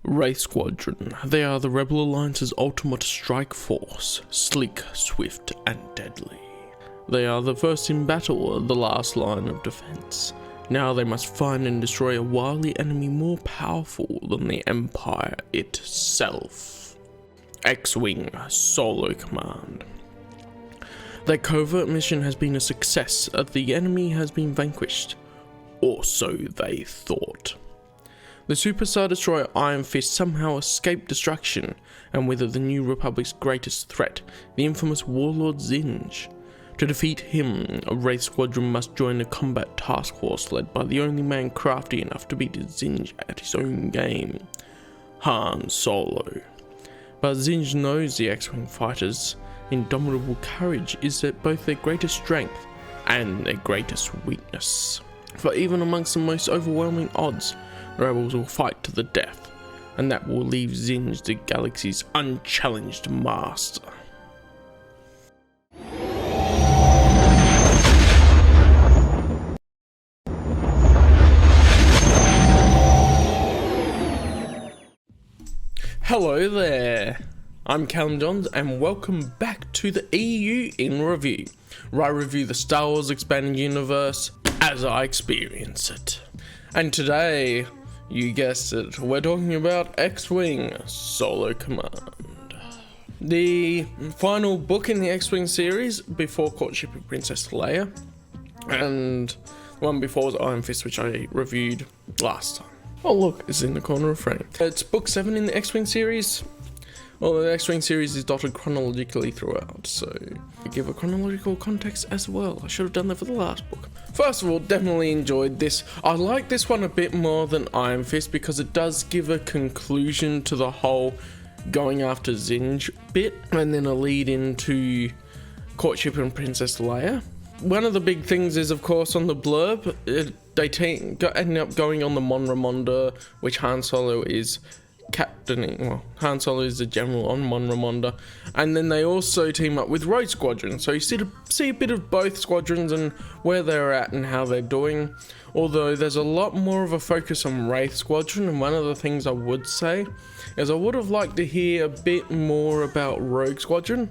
Wraith Squadron. They are the Rebel Alliance's ultimate strike force, sleek, swift, and deadly. They are the first in battle, the last line of defense. Now they must find and destroy a wily enemy more powerful than the Empire itself. X-Wing Solo Command. Their covert mission has been a success, as the enemy has been vanquished. Or so they thought. The Super Star Destroyer Iron Fist somehow escaped destruction, and with the New Republic's greatest threat, the infamous Warlord Zinj. To defeat him, a Wraith Squadron must join a combat task force led by the only man crafty enough to beat Zinj at his own game, Han Solo. But Zinj knows the X-Wing fighters' indomitable courage is both their greatest strength and their greatest weakness. For even amongst the most overwhelming odds, Rebels will fight to the death, and that will leave Zinj the galaxy's unchallenged master. Hello there, I'm Callum Johns and welcome back to the EU in Review, where I review the Star Wars Expanded Universe as I experience it. And today, you guessed it, we're talking about X-Wing Solo Command. The final book in the X-Wing series before Courtship of Princess Leia, and the one before was Iron Fist, which I reviewed last time. Oh look, it's in the corner of frame. It's book 7 in the X-Wing series. Well, the X-Wing series is dotted chronologically throughout, so I give a chronological context as well. I should have done that for the last book. First of all, definitely enjoyed this. I like this one a bit more than Iron Fist because it does give a conclusion to the whole going after Zinj bit, and then a lead into Courtship and Princess Leia. One of the big things is, of course, on the blurb, they end up going on the Mon Ramonda, which Han Solo is captaining. Well, Han Solo is the general on Mon Ramonda, and then they also team up with Rogue Squadron. So you see a bit of both squadrons and where they're at and how they're doing. Although there's a lot more of a focus on Wraith Squadron, and one of the things I would say is I would have liked to hear a bit more about Rogue Squadron.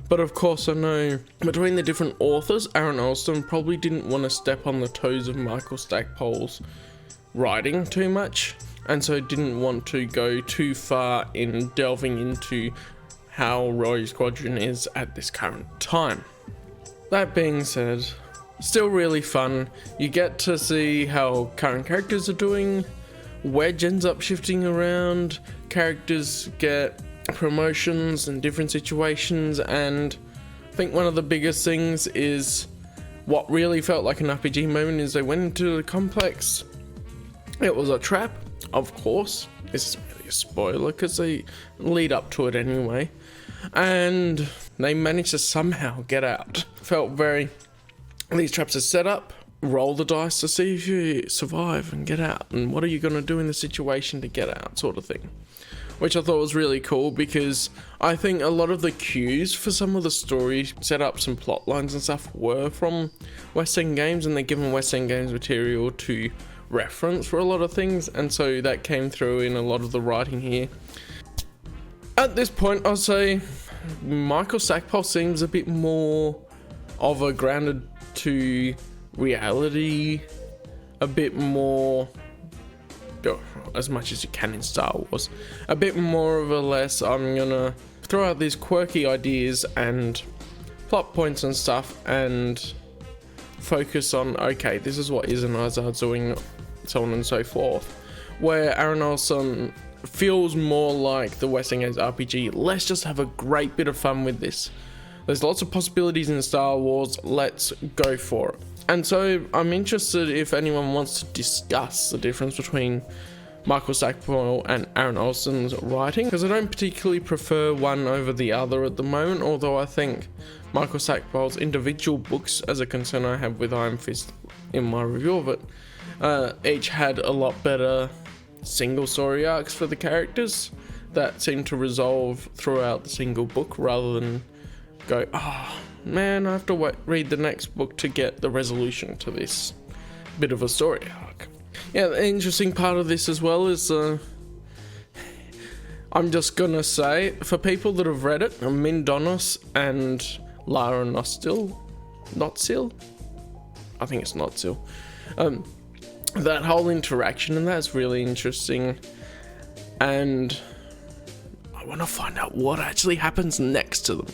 But of course I know between the different authors, Aaron Allston probably didn't want to step on the toes of Michael Stackpole's writing too much, and so didn't want to go too far in delving into how Rogue Squadron is at this current time. That being said, still really fun. You get to see how current characters are doing, Wedge ends up shifting around, characters get promotions in different situations, and I think one of the biggest things is what really felt like an RPG moment is they went into the complex. It was a trap, of course. This isn't really a spoiler because they lead up to it anyway, and they managed to somehow get out. Felt very, these traps are set up, roll the dice to see if you survive and get out, and what are you going to do in the situation to get out, sort of thing. Which I thought was really cool because I think a lot of the cues for some of the story setups and plot lines and stuff were from West End Games, and they're given West End Games material to reference for a lot of things, and so that came through in a lot of the writing here. At this point, I'll say Michael Stackpole seems a bit more of a grounded to reality, a bit more, as much as you can in Star Wars, a bit more of a less, I'm gonna throw out these quirky ideas and plot points and stuff and focus on, okay, this is what Izan Azar's doing, so on and so forth. Where Aaron Olson feels more like the West End Games RPG, let's just have a great bit of fun with this. There's lots of possibilities in Star Wars, let's go for it. And so I'm interested if anyone wants to discuss the difference between Michael Stackpole and Aaron Olson's writing, because I don't particularly prefer one over the other at the moment, although I think Michael Stackpole's individual books, as a concern I have with Iron Fist in my review of it, each had a lot better single story arcs for the characters that seemed to resolve throughout the single book rather than go, oh man, I have to read the next book to get the resolution to this bit of a story arc. Yeah, the interesting part of this as well is I'm just gonna say, for people that have read it, Mindonos and Lara Nostil, I think it's Notsil. That whole interaction and that's really interesting, and I want to find out what actually happens next to them.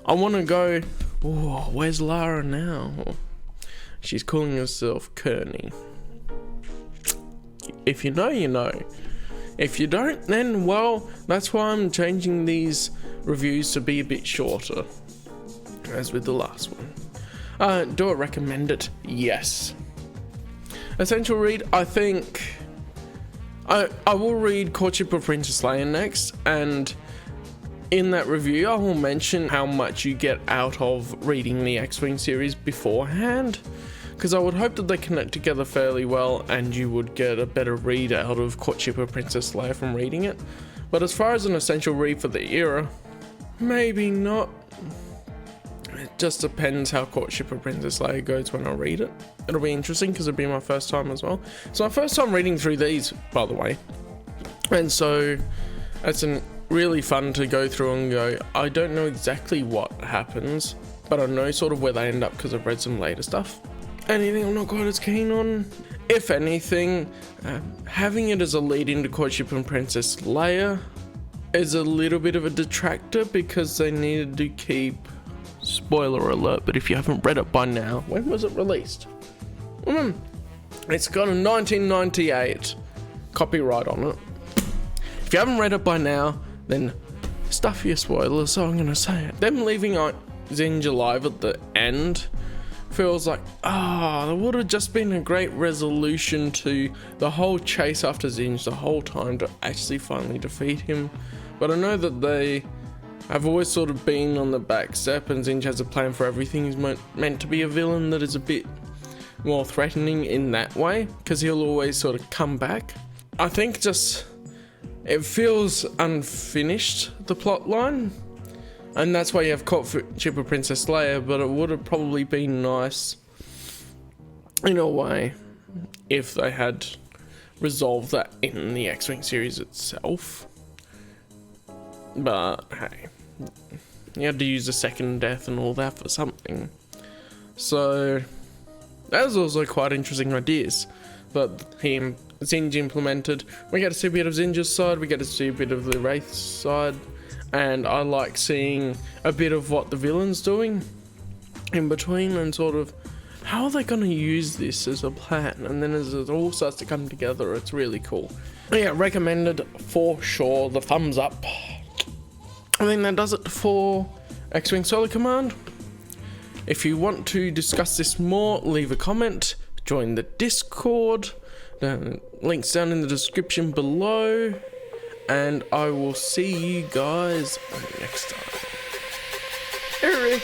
I want to go, oh, where's Lara now? She's calling herself Kearney. If you know, you know. If you don't, then, well, that's why I'm changing these reviews to be a bit shorter, as with the last one. Do I recommend it? Yes. Essential read, I think I will read Courtship of Princess Leia next, and in that review I will mention how much you get out of reading the X-Wing series beforehand, because I would hope that they connect together fairly well and you would get a better read out of Courtship of Princess Leia from reading it. But as far as an essential read for the era, maybe not. It just depends how Courtship of Princess Leia goes when I read it. It'll be interesting because it'll be my first time as well. It's my first time reading through these, by the way. And so it's really fun to go through and go, I don't know exactly what happens, but I know sort of where they end up because I've read some later stuff. Anything I'm not quite as keen on? If anything, having it as a lead into Courtship of Princess Leia is a little bit of a detractor because they needed to keep, spoiler alert, but if you haven't read it by now, when was it released? It's got a 1998 copyright on it. If you haven't read it by now, then stuff your spoilers, so I'm gonna say it. Them leaving Zinj alive at the end feels like, there would have just been a great resolution to the whole chase after Zinj the whole time to actually finally defeat him. But I know that they have always sort of been on the back step, and Zinj has a plan for everything. He's meant to be a villain that is a bit more threatening in that way, because he'll always sort of come back. I think just it feels unfinished, the plot line, and that's why you have Courtship of Princess Leia. But it would have probably been nice in a way if they had resolved that in the X-Wing series itself. But hey, you had to use a second death and all that for something. So that was also quite interesting ideas that Zinj implemented. We get to see a bit of Zinj's side, we get to see a bit of the Wraith's side, and I like seeing a bit of what the villain's doing in between and sort of how are they going to use this as a plan, and then as it all starts to come together, it's really cool. Yeah, recommended for sure, the thumbs up. I think that does it for X-Wing Solo Command. If you want to discuss this more, leave a comment, join the Discord, links down in the description below, and I will see you guys next time. Eric.